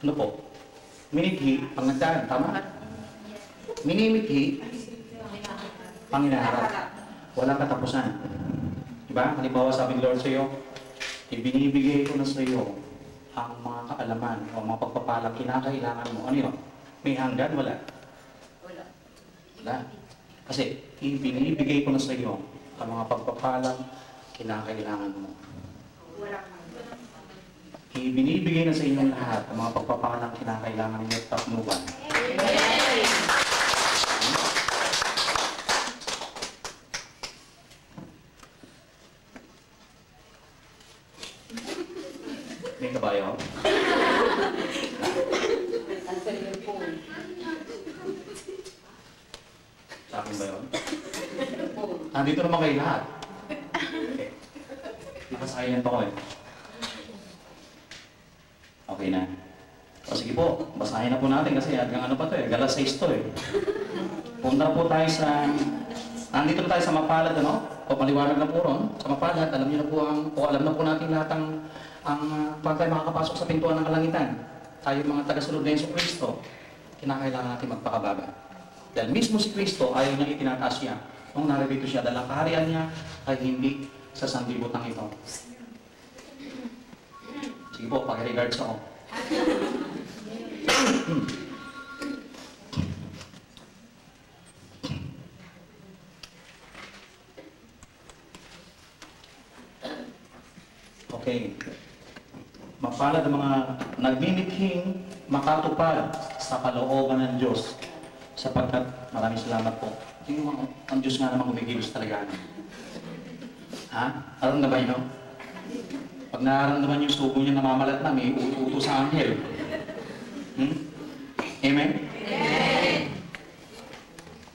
Ano po? Minimithi, pang nagdaan, tama? Minimithi, pang hinaharap. Walang katapusan. Diba? Halimbawa sabi ng Lord sa iyo, ibinibigay ko na sa iyo ang mga kaalaman o mga pagpapalang kinakailangan mo. Ano yun? May hanggan? Wala? Wala. Kasi ibinibigay ko na sa iyo ang mga pagpapalang kinakailangan mo. Ibinibigay na sa inyong lahat ang mga pagpapalang kinakailangan ninyo at taknuban. May kabayo? Sa akin ba yun? Dito naman kayo lahat. Okay. Nakasayan pa ko eh. Okay na. O sige po, basahin na po natin kasi hanggang ano pa to eh, galas 6 to eh. Punta po tayo sa, nandito na tayo sa mapalad ano? O maliwanag na po ron, sa mapalad, alam niyo na po alam na po natin lahat paano tayo makakapasok sa pintuan ng kalangitan. Tayo mga tagasunod na Jesucristo, kinakailangan natin magpakabaga. Dahil mismo si Kristo, ayaw niya itinataas siya. Nung naririto siya, dahil ang kaharian niya ay hindi sa sanlibutan ito. Sige po, pag-regards ako. Okay. Mapalad ang mga nagmimithing makatupad sa kalooban ng Diyos. Sapagkat, maraming salamat po. Ang Diyos nga naman kumikilos talaga. Ha? Alam na ba yun? Pag nararamdaman yung sugo niya namamalat na, may uto sa anghel. Amen? Amen!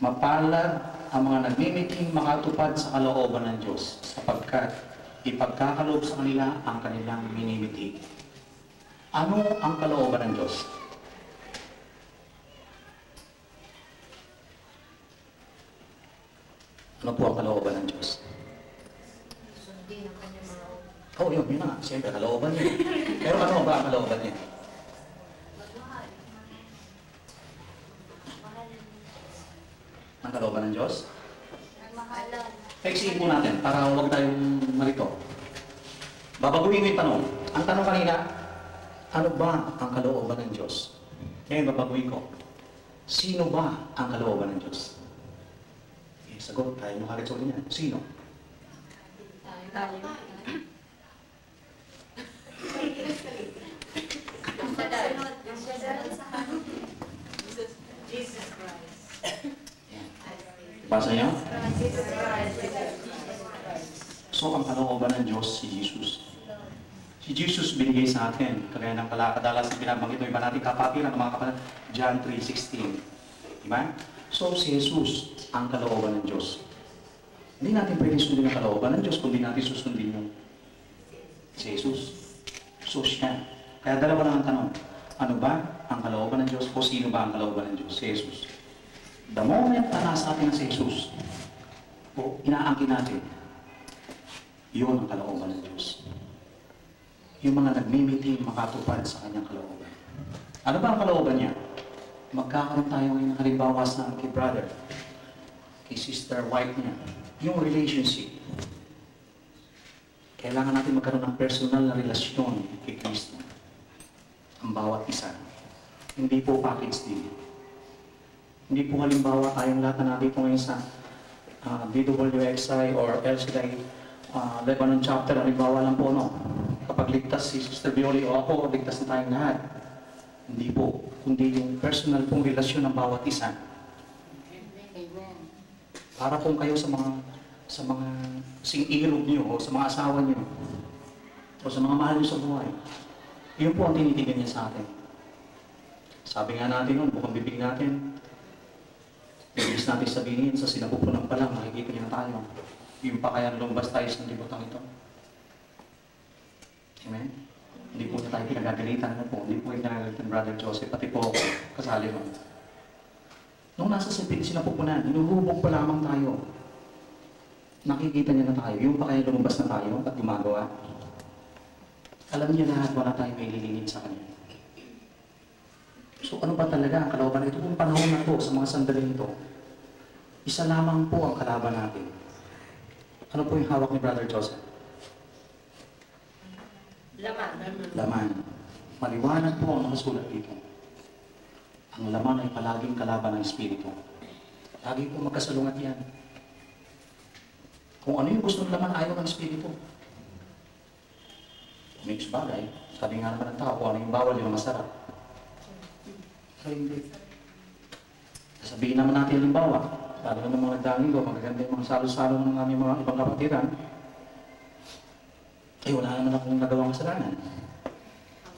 Mapalad ang mga nagmimithing makatupad sa kalooban ng Diyos. Sapagkat, ipagkakaloob sa kanila ang kanilang minimithi. Ano ang kalooban ng Diyos? Ano po ang kalooban ng Diyos? Sundin ang kanyang mga Oh, yun na. Siyempre, kalooban niya. Pero ano ba ang kalooban niya? Ang kalooban ng Diyos? mahalan. Fixin po natin para huwag tayong marito. Babaguhin ko yung tanong. Ang tanong kanina, ano ba ang kalooban ng Diyos? Ngayon, babaguhin ko. Sino ba ang kalooban ng Diyos? Sagot, tayo mo kalit niya. Sino? Tayo. Jesus Christ. Basa niyo? Jesus Christ. So, ang kalooban ng Diyos, si Jesus. Si Jesus binigay sa atin, kagaya ng kadalas na binabanggit mo, iba natin kapatiran ng mga kapatid, John 3:16. Diba? So, si Jesus, ang kalooban ng Diyos. Hindi natin pwede sundin ang kalooban ng Diyos kung hindi natin susundin yung si Jesus. So, siya. Kaya dalawa lang ang tanong. Ano ba ang kalooban ng Diyos o sino ba ang kalooban ng Diyos? Si Jesus. The moment na nasa atin si Jesus, o inaangkin natin, yun ang kalooban ng Diyos. Yung mga nagmimiting makatupad sa kanyang kalooban. Ano ba ang kalooban niya? Magkakaroon tayo ngayon halimbawa sa kay brother, kay sister wife niya, yung relationship. Kailangan natin magkaroon ng personal na relasyon kay Kristo. Ang bawat isa. Hindi po package deal. Hindi po halimbawa tayong lahat na nandito ngayon sa DWXI or LCI Lebanon chapter, halimbawa lang po, no? Kapag ligtas si Sister Bioli o ako, ligtas na tayong lahat. Hindi po, kundi yung personal pong relasyon ng bawat isa. Para pong kayo sa mga sing-irog niyo o sa mga asawa niyo o sa mga mahal niyo sa buhay. Yun po ang tinitingnan niya sa atin. Sabi nga natin nun, bukang bibig natin, ibig natin sabihin sa sinapupunan pa lang, makikita niya na tayo. Yung pa kaya lumbas tayo sa libutang ito. Amen? Hindi po na tayo pinagagalitan na po. Hindi po yung pinagagalitan Brother Joseph, pati po ako, kasali mo. Nung nasa sinapupunan, inuhubog pa lamang tayo. Nakikita niya na tayo. Yung pa kaya lumabas na tayo at gumagawa. Alam niya lahat, wala tayong may lilingin sa kanya. So ano ba talaga ang kalaban? Ito pong panahon na to, sa mga sandaling ito, isa lamang po ang kalaban natin. Ano po yung hawak ni Brother Joseph? Laman. Laman. Maliwanag po ang nakasulat dito. Ang laman ay palaging kalaban ng Espiritu. Lagi po magkasalungat yan. Kung ano yung gusto ng laman, ayaw ng Espiritu. May bagay, sabi nga naman ng tao, kung ano yung bawal, yung masarap. Pero hindi. Sabihin naman natin halimbawa, lalo naman mga nagdangin ko, magaganda yung mga salo-salo ng aming mga ibang kapatiran, ay wala naman akong nagawang kasalanan.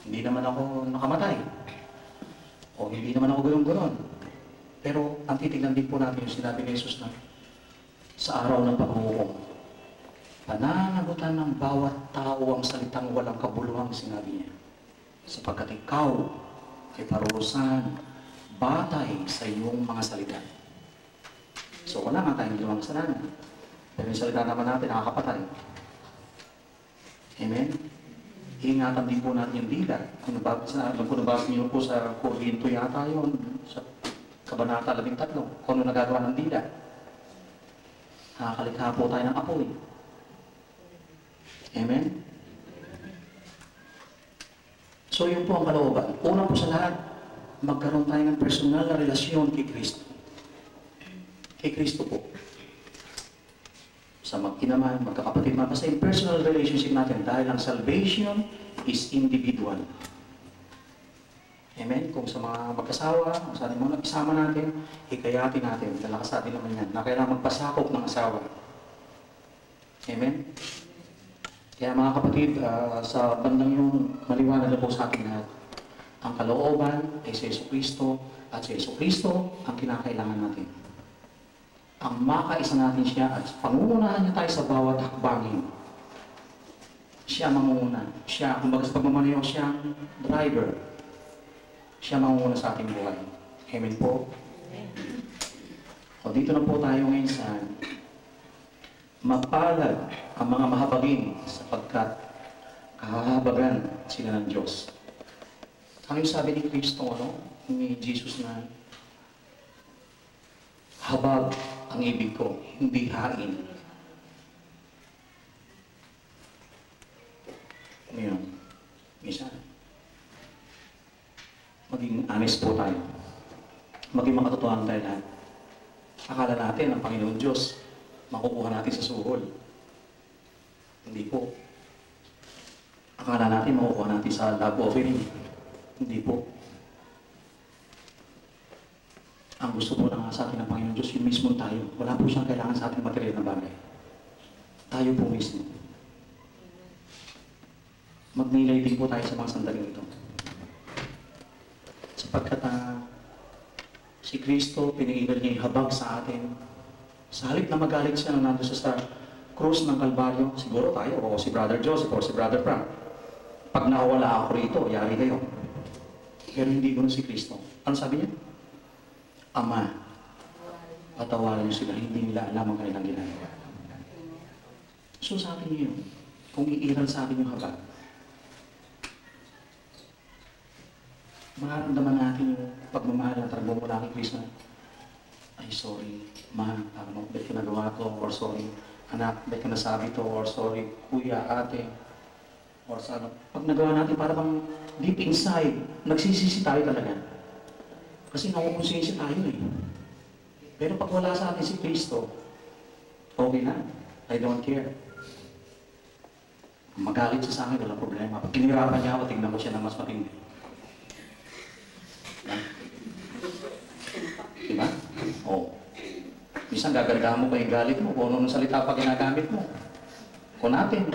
Hindi naman ako nakamatay. O hindi naman ako gano'n-gano'n. Pero ang titignan din po natin yung sinabi ni Jesus na sa araw ng paghuhukom, pananagutan ng bawat tao ang salitang walang kabuluhang sinabi niya. Sapagkat ikaw ay parurusahan batay sa iyong mga salita. So wala nga tayong limang kasalanan. Pero yung salita naman natin nakakapatay. Amen? Ingatan din po natin yung dila. Kung nabasa niyo po sa Korinto yata yun, sa Kabanata 13, kung ano nagagawa ng dila. Nakakalikha po tayo ng apoy. Amen? So yun po ang kalooban. Una po sa lahat, magkaroon tayo ng personal na relasyon kay Kristo. Kay Kristo po. Sa mag-ina man, magkakapatid man, basta yung personal relationship natin dahil ang salvation is individual. Amen? Kung sa mga mag-asawa, kung sa mga nag-isama natin, hikayatin natin, dalakas natin naman yan, na kailangan magpasakop ng asawa. Amen? Kaya mga kapatid, sa bandang yung maliwanag na po sa atin lahat, ang kalooban ay si Jesucristo at si Jesucristo ang kinakailangan natin. Ang makaisa natin siya at pangungunahan niya tayo sa bawat hakbangin. Siya mangunguna. Siya, kumbaga sa pagmamaneho, siya ang driver. Siya mangunguna sa ating buhay. Amen po? O dito na po tayo ngayon sa mapalad ang mga mahabagin sapagkat kahahabagan sila ng Diyos. Ano yung sabi ni Kristo, ano? Ni Jesus na habag ang ibig ko, hindi hain. Ano yun? Misa. Maging honest po tayo. Maging makatotohanan tayo lahat. Akala natin ang Panginoon Diyos, makukuha natin sa suhol. Hindi po. Akala natin makukuha natin sa love offering. Hindi po. Ang gusto po na sa atin ng Panginoon Diyos, yung mismo tayo. Wala po siyang kailangan sa ating material na bagay. Tayo po mismo. Magnilay din po tayo sa mga sandaling ito. Sapagkat si Kristo, pinigilan niya yung habag sa atin. Sa halip na magalit siya nang nandun sa krus ng Kalbaryo, siguro tayo, o si Brother Joseph, o si Brother Frank. Pag nakawala ako rito, yari kayo. Pero hindi ganoon si Kristo. Ano sabi niya? Ama, patawarin niyo sila, hindi nila alam ang kanilang ginagawa. So sa atin yun, kung iiral sa atin yung habag, mararamdaman natin yung pagmamahal na tarbo mula kay Kristo. Ay, sorry, ma, ba't ko nagawa to? Or sorry, anak, ba't ko nasabi to? Or sorry, kuya, ate, or sana. Pag nagawa natin, parang deep inside, nagsisisi tayo talaga. Kasi nakukonsensya tayo eh. Pero pag wala sa atin si Kristo, okay na. I don't care. Magalit siya sa akin, walang problema. Pag kinirapan niya ako, tignan ko siya na mas matindi. Diba? Oo. Minsan gagargahan mo pa yung galit mo, kung ano salita pa ginagamit mo. Kung natin,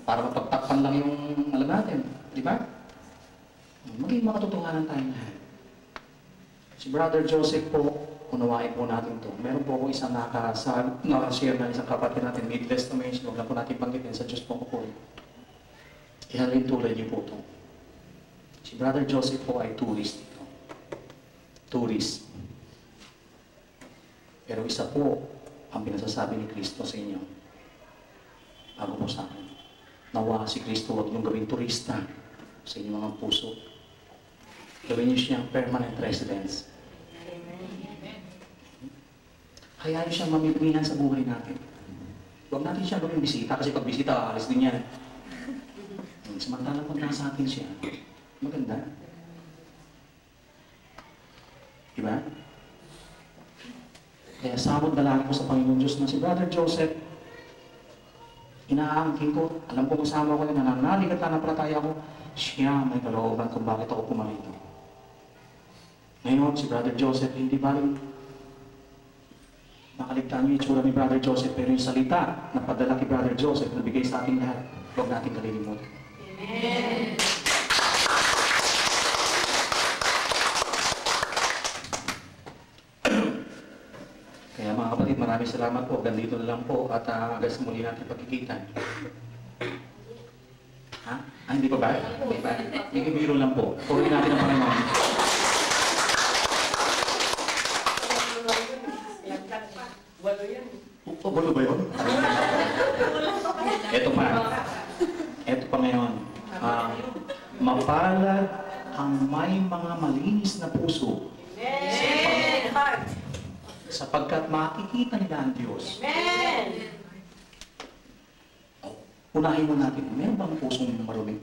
para mapagtakpan lang yung alam natin. Diba? Maging makatotohanan tayo lahat. Si Brother Joseph po, unawain po natin ito. Meron po akong isang nakashare na isang kapatid natin, needless to mention, huwag na po natin banggitin sa Diyos po ko po. Ihalin tulad niyo po ito. Si Brother Joseph po ay tourist dito. Tourist. Pero isa po ang pinasasabi ni Kristo sa inyo. Bago po sa akin. Nawa si Kristo, huwag niyong gawing turista sa inyong mga puso. Gawin niyo siyang permanent residence. Hayaan niyo siyang mamimilihan sa buhay natin. Huwag natin siya gawing bisita kasi pag bisita, aalis din yan. Samantala pag nasa atin siya, maganda. Diba? Kaya sabot dalangin ko sa Panginoon Diyos na si Brother Joseph, inaangkin ko, alam ko kasama ko yun, nananalig at nanapalataya ko, siya may kalooban kung bakit ako pumarito. Ngayon, si Brother Joseph, hindi ba rin nakaligtaan niyo yung itsura ni Brother Joseph, pero yung salita na padala kay Brother Joseph na bigay sa ating lahat, huwag natin kalilimutan. Amen. Kaya mga kapatid, maraming salamat po. Gandito na lang po at hanggang sa muli natin pagkikita. Ha? Ah, hindi pa ba? Hindi pa. May biro lang po. Purihin natin ang Panginoon. Walo ba yun? Ito pa. Ito pa ngayon. Mapalad ang may mga malinis na puso. Sapagkat makikita nila ang Diyos. Amen. Unahin mo natin, meron bang pusong marumi?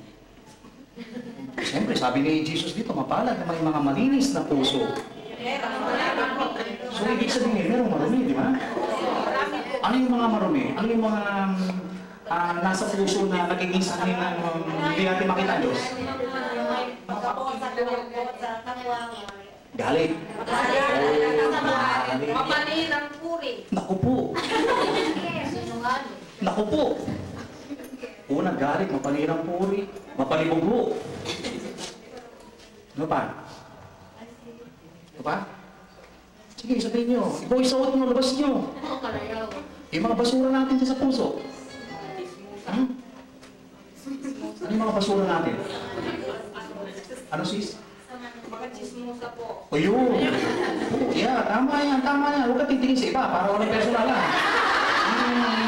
Siyempre, sabi ni Jesus dito, mapalad ang may mga malinis na puso. So, ibig sabihin, merong marumi, di ba? Ano yung mga marumi? Ano yung mga nasa puso na nagiging sanay ng hindi natin makita ang Diyos? Galit. Mapanirang puri. Naku po. Naku po. Una, galit, mapanirang puri, mapanibugo. Ano pa? Ano pa? Sige, sabihin nyo. Ikaw isawat mo, labas nyo. Yung mga basura natin dyan sa puso. Ano yung mga basura natin? Ano sis? Mga chismosa po. O yun. Yeah, tama yan, tama yan. Huwag ka titingin sa iba, para walang personal lang.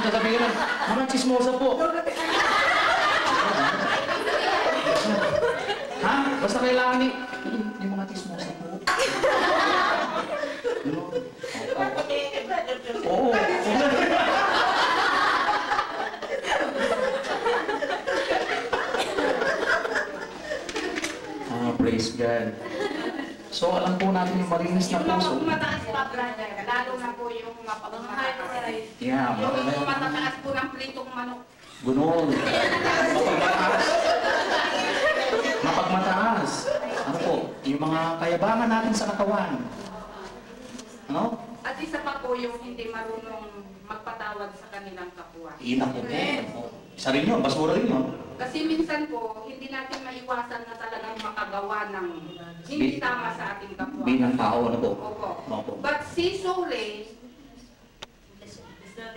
Sasabihin lang, mga chismosa po. Ha? Basta kailangan ni... Yung mga chismosa po. Oo. Praise God. So, alam po natin yung malinis na puso. Yung mataas pa, brother, lalo na po yung mapagmataas. Yeah, Yung matataas po ng pritong manok. Gunon. Mapagmataas. Mapagmataas. Ano po? Yung mga kayabangan natin sa katawan. Ano? At isa pa po yung hindi marunong magpatawad sa kanilang kapwa. Ina po po. Isa rin yun, basura rin yun. Kasi minsan po, hindi natin maiwasan na talagang makagawa ng hindi tama sa ating kapwa. Bilang tao, ano po? Opo. Opo. But si Sore,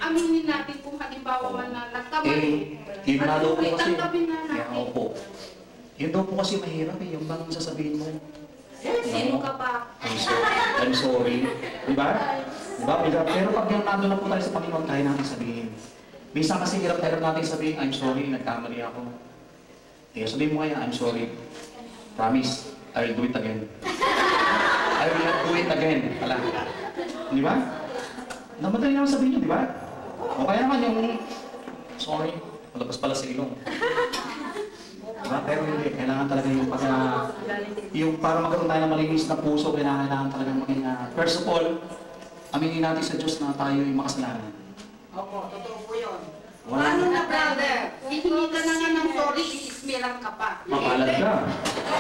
aminin natin kung halimbawa man na nagkamali. Yung na daw po kasi, tanggapin na yeah, natin. opo. Yun daw po kasi mahirap eh, yung bang sasabihin mo. Sino ka ba? I'm sorry. Diba? Diba? Pero pag yung nandun na po tayo sa Panginoon, kaya natin sabihin. Minsan kasi hirap natin sabihin, I'm sorry, nagkamali ako. Eh, sabihin mo kaya, I'm sorry. Promise, I will do it again. I will not do it again. Pala. Di ba? Namadali naman sabihin nyo, di ba? O kaya naman yung, sorry, malabas pala sa ilong. Diba? Pero hindi, kailangan talaga yung para magkaroon tayo ng malinis na puso, kailangan talaga maging, first of all, aminin natin sa Diyos na tayo yung makasalanan. Opo, totoo po yun. Wala. Paano na, brother? Hihingi ka na nga ng sorry, iismilang ka pa. Mapalad ka.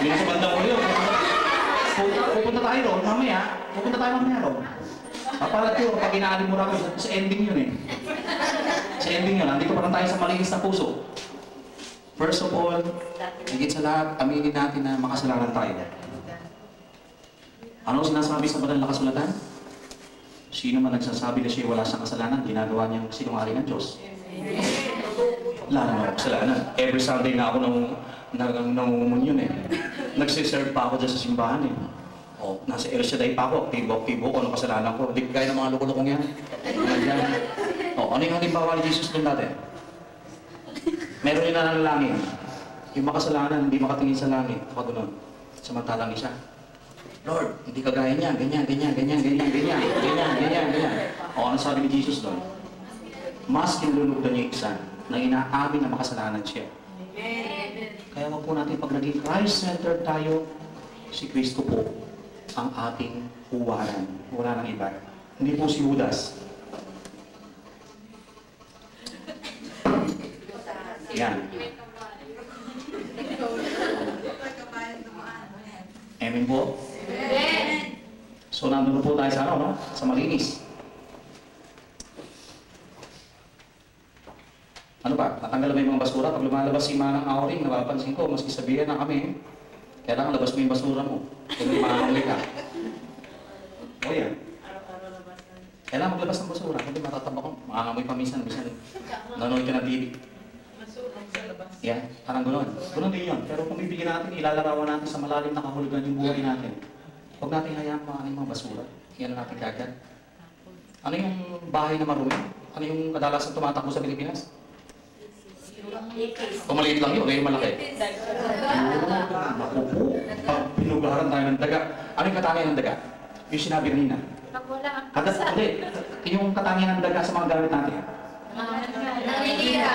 Hindi sa banda ko yun. Pupunta tayo ron, mamaya. Pupunta tayo mamaya ron. Mapalad yun, pag inaalim mo rin sa ending yun eh. Sa ending yun, nandito pa lang tayo sa malinis na puso. First of all, higit sa lahat, aminin natin na makasalanan tayo. Ano sinasabi sa banal na kasulatan? Sino man nagsasabi na siya wala siyang kasalanan, ginagawa niyang sinungaling ng Diyos. Wala naman kasalanan. Every Sunday na ako nangungumunyon eh. Nagsiserve pa ako dyan sa simbahan eh. O, nasa El Shaddai pa ako, tibo ko, ano kasalanan ko. Hindi kaya ng mga lukulukong yan. O, ano yung halimbawa ni Jesus doon natin? Meron yung nananalangin. Yung makasalanan, hindi makatingin sa langit. Ako doon. Samantalang isa, Lord, hindi kagaya niya, ganyan, ganyan, ganyan, ganyan, ganyan, ganyan, ganyan, ganyan. O ano sabi ni Jesus doon? Mas kinulugdan niya isa na inaamin na makasalanan siya. Kaya wag po natin pag naging Christ-centered tayo, si Kristo po ang ating huwaran. Wala nang iba. Hindi po si Judas. Yan. Amen po? So, nandun po tayo sa ano, no? Sa malinis. Ano ba? Natanggal ba yung mga basura? Pag lumalabas si Manang Auring, napapansin ko, maski sabihin na kami, kailangan labas mo yung basura mo. Kung may makakuli ka. O yan. Kailangan maglabas ng basura. Hindi matataba ko. Makangamoy pa minsan. Nanonood ka ng TV. Yan. Parang gano'n. Gano'n din yun. Pero kung bibigyan natin, ilalarawan natin sa malalim na kahulugan yung buhay natin. Huwag natin hayaan mga basura. Yan natin kagad. Ano yung bahay na marumi? Ano yung kadalasan tumatakbo sa Pilipinas? Kung maliit lang yun, o yung malaki? Naku po. Pag pinugaran tayo ng daga. Ano yung katangian ng daga? Yung sinabi kanina. Hindi. Yung katangian ng daga sa mga gamit natin. Naninira.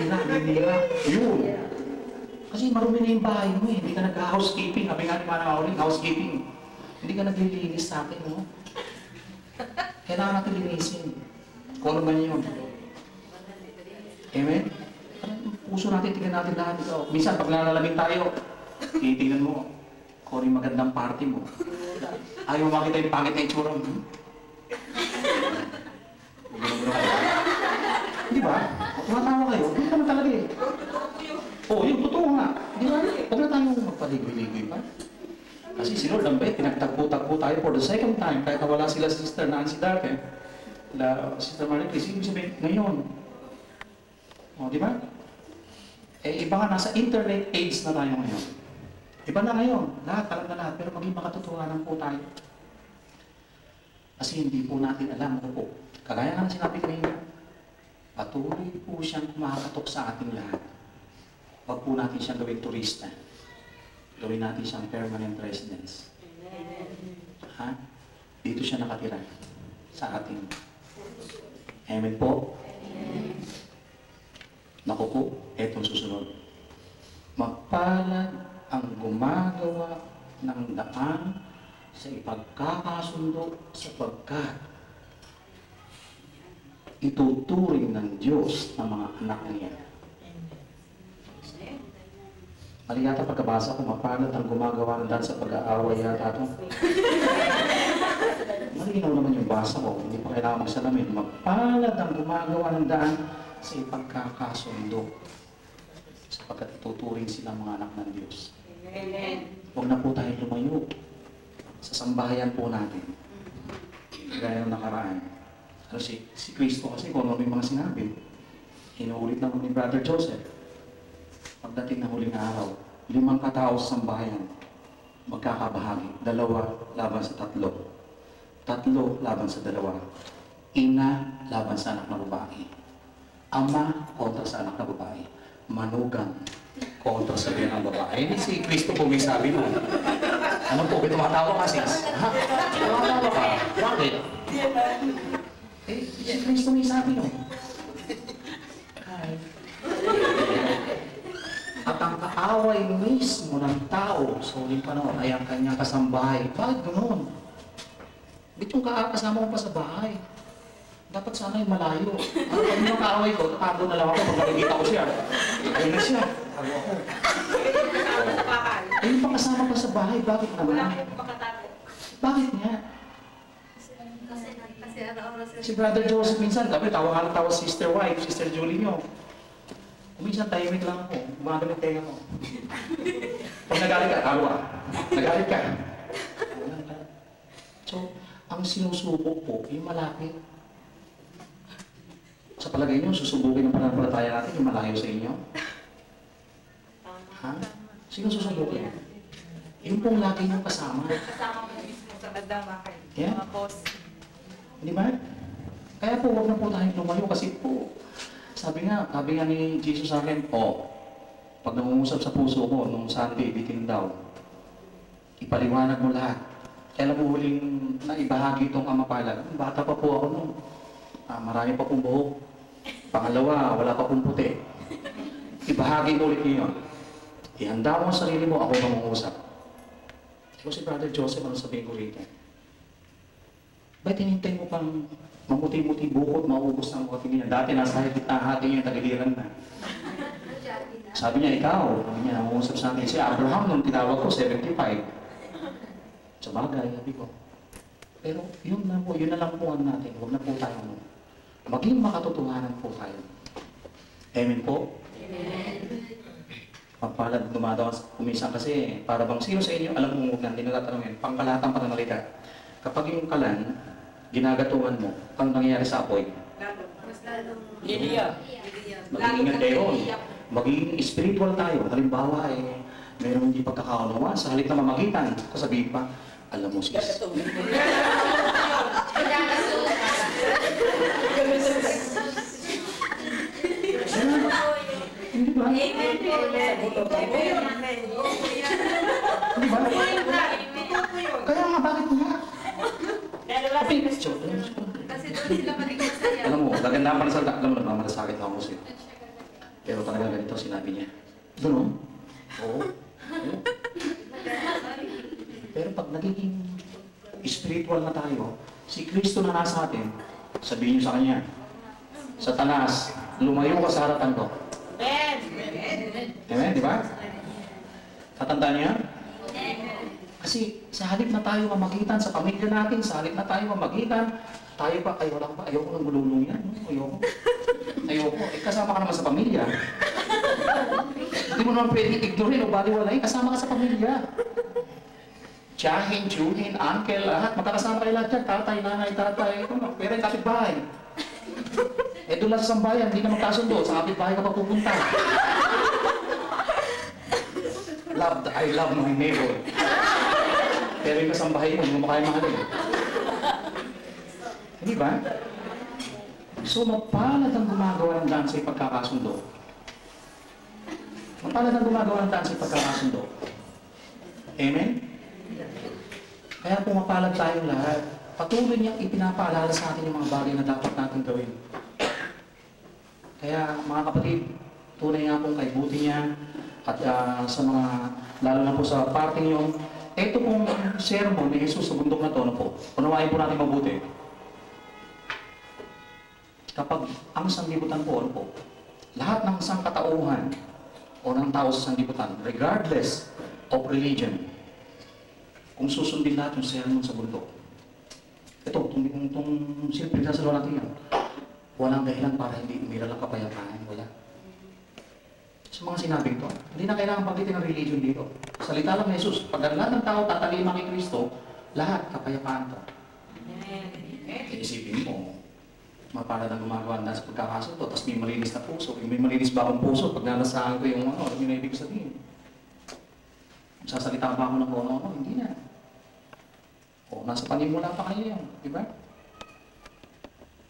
Naninira. Yun. Kasi marumi na yung bahay mo eh. Hindi ka nag-housekeeping. Sabi nga ni Manang Auring, housekeeping. Hindi ka naglilinis sa akin, no? Kailangan natin linisin. Kung ano ba yun. Amen? Puso natin, tingnan natin lahat ito. Minsan, pag nalalamig tayo, titingnan mo, kung yung magandang party mo. Ayaw mo makita yung pangit na itsura mo. Di ba? Tumatawa kayo, hindi naman talaga eh. Oo, yung totoo nga. Di ba? Huwag na tayong magpaligoy-ligoy pa. Kasi si Lord ang bait, pinagtagpo-tagpo tayo for the second time. Kahit nawala sila Sister Nancy dati. Sister Marie Chris, ibig sabihin, ngayon. O, di ba? Eh, iba nga, nasa internet age na tayo ngayon. Iba na ngayon. Lahat, alam na lahat. Pero maging makatotohanan po tayo. Kasi hindi po natin alam ano po. Kagaya nga na sinabi ko ngayon, patuloy po siyang kumakatok sa ating lahat. Huwag po natin siyang gawing turista. Gawin natin siyang permanent residence. Ha? Dito siya nakatira. Sa atin. Amen po? Naku po, etong susunod. Magpalad ang gumagawa ng daan sa ipagkakasundo sapagkat ituturing ng Diyos ng mga anak niya. Mali yata pagkabasa ko, mapalad ang gumagawa ng daan sa pag-aaway yata ito. Malinaw naman yung basa ko, hindi pa kailangan magsalamin. Mapalad ang gumagawa ng daan sa ipagkakasundo sapagkat ituturing silang mga anak ng Diyos. Huwag na po tayo lumayo sa sambahayan po natin. Gaya ng nakaraan. Ano si Kristo kasi kung ano yung mga sinabi. Inuulit naman ni Brother Joseph. Pagdating ng huling araw, 5 katao sa sambahayan, magkakabahagi. 2 laban sa 3. 3 laban sa 2. Ina laban sa anak na babae. Ama kontra sa anak na babae. Manugang kontra sa biyan ng babae. Hindi si Kristo po may sabi nun. Ano po, tumatawa ka sis? Ha? Tumatawa ka? Bakit? Eh, si Kristo may sabi nun. At ang kaaway mismo ng tao sa huling panahon ay ang kanyang kasambahay. Bakit ganoon? Bit yung kasama mo pa sa bahay. Dapat sana yung malayo. Ano pag yung kaaway ko, tago na lang ako pag nakikita ko siya. Ayun na siya. Tago ako. Ayun pa kasama pa sa bahay. Bakit naman? Bakit nga? Si Brother Joseph minsan, sabi, tawa nga ng tawa Sister Wife, Sister Julie nyo. Minsan tahimik lang ako, gumagano yung tenga ko. Pag nagalit ka, tawa ka. Nagalit ka. So, ang sinusubok po, yung malapit. Sa palagay nyo, susubukin ng pananampalataya natin yung malayo sa inyo? Ha? Sino susubukin? Yung pong lagi nyo kasama. Kasama mo mismo sa kadama kayo. Mga boss. Di ba? Kaya po, huwag na po tayong lumayo kasi po, sabi nga ni Jesus sa akin, pag nangungusap sa puso ko, nung Sunday, bitin daw, ipaliwanag mo lahat. Kailan mo huling naibahagi itong amapalag? Bata pa po ako nung. Marami pa pong buhok. Pangalawa, wala pa pong puti. Ibahagi mo ulit niyo. Ihanda mo ang sarili mo, ako mangungusap. Ikaw si Brother Joseph, ano sabihin ko rito? Ba't hinintay mo pang mamuti-muti bukod, maubos ng mga niya? Dati nasa hati niya, tagiliran na. Sabi niya, ikaw, sabi niya, nangungusap sa akin. Si Abraham, nung tinawag ko, 75. Sa bagay, sabi ko. Pero yun na lang po ang natin. Huwag na po tayo. Maging makatotohanan po tayo. Amen po? Amen. Pagpalad dumadaw kumisan kasi para bang sino sa inyo alam mo hindi nagtatanungin, pangkalatang pananalita. Kapag yung kalan, ginagatuan mo, ang nangyayari sa apoy. Lilia. Mag-iingat kayo. Maging spiritual tayo. Halimbawa, mayroong hindi pagkakaunawa, sa halip na mamagitan, kasabihin pa, alam mo sis. Hindi ba? Hindi ba? Kaya nga, bakit nga? Kasi doon sila maligaya. Alam mo, gaganda pa na sa alam mo, nagmamalasakit na ako sa'yo. Pero talaga ganito, sinabi niya. Doon, oo. Pero pag nagiging spiritual na tayo, si Kristo na nasa atin, sabihin niyo sa kanya, Satanas, lumayo ka sa harapan ko. Amen, di ba? Tatandaan niya? Kasi sa halip na tayo mamagitan sa pamilya natin, sa halip na tayo mamagitan, tayo pa, wala pa, ayoko ng gululong yan. Ayoko. Kasama ka naman sa pamilya. Hindi mo naman pwedeng ignorin o baliwalay, kasama ka sa pamilya. Tiyahin, tiyuhin, uncle, lahat, magkakasama kayo lahat dyan, tatay, nanay, tatay, pero yung kapitbahay. Doon lang sa sambayan, hindi na magkasundo, sa kapitbahay ka pa pupunta. I love my neighbor. Pero yung kasambahay mo, hindi mo kaya mahalin. Hindi ba? So, mapalad ang gumagawa ng daan sa ipagkakasundo. Mapalad ang gumagawa ng daan sa ipagkakasundo. Amen? Kaya pumapalad tayong lahat. Patuloy niyang ipinapaalala sa atin yung mga bagay na dapat natin gawin. Kaya mga kapatid, tunay nga pong kaibuti niya at sa mga, lalo na po sa parting yung, ito pong sermon ni Jesus sa bundok na to, ano po, unawain po natin mabuti. Kapag ang sanlibutan po, ano po, lahat ng sangkatauhan o ng tao sa sanlibutan, regardless of religion, kung susundin natin yung sermon sa bundok, ito, itong simple na salo natin yan, walang dahilan para hindi umira lang kapayapaan, wala. Sa mga sinabing to, hindi na kailangan pagkitin ng religion dito. Salita lang ni Jesus, pag lahat ng tao tatalima kay Kristo, lahat kapayapaan to. Isipin mo, mapalad ang gumagawa na sa pagkakasundo, tapos may malinis na puso. May malinis ba akong puso? Pag nalasahan ko yung ano, yun na ibig sabihin. Sasalita ba ako ng ano? Hindi na. O, nasa panimula pa kayo yun, di ba?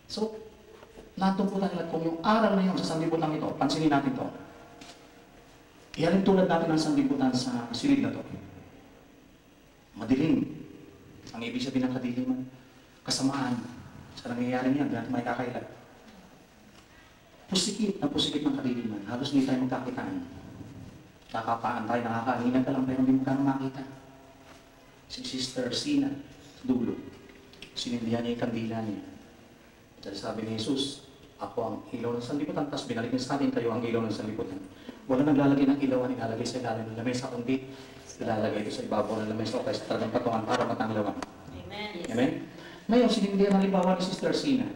So, natungkulan nila kung yung aral na yun sa sanlibutan ito, pansinin natin to. Ihalin tulad natin ang sanlibutan sa silid na to. Madilim. Ang ibig sabihin ng kadiliman, kasamaan. Sa nangyayari niya, hindi natin may kakailan. Pusikit ng kadiliman. Halos hindi tayo magkakitaan. Nakakapaan tayo, nakakahingan ka lang, pero hindi mo ka makita. Si Sister Sina, sa dulo. Sinindihan niya yung kandila niya. Dahil sabi ni Jesus, ako ang ilaw ng sanlibutan, tapos binalik niya sa atin, kayo ang ilaw ng sanlibutan. Wala naglalagay ng ilaw, ang ilalagay sa ilalim ng lamesa, kundi ilalagay ito sa ibabaw ng lamesa o kaya sa talagang patungan para matanglawan. Amen? Amen? Ngayon, sinindihan halimbawa ni Sister Sina.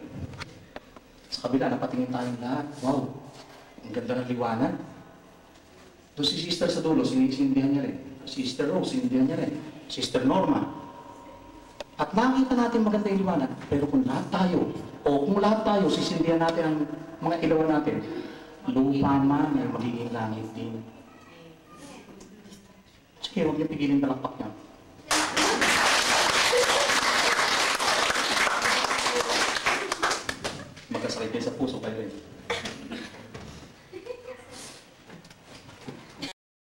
Sa kabila, napatingin tayong lahat. Wow, ang ganda ng liwanag. Doon si Sister sa dulo, sinindihan niya rin. Sister Rose, sinindihan niya rin. Sister Norma. At nakita natin maganda yung liwanag. Pero kung lahat tayo, sisindihan natin ang mga ilawan natin, lupa man ay magiging langit din. Sige, huwag niyo pigilin talakpak niya. Magkasakit kayo sa puso kayo rin.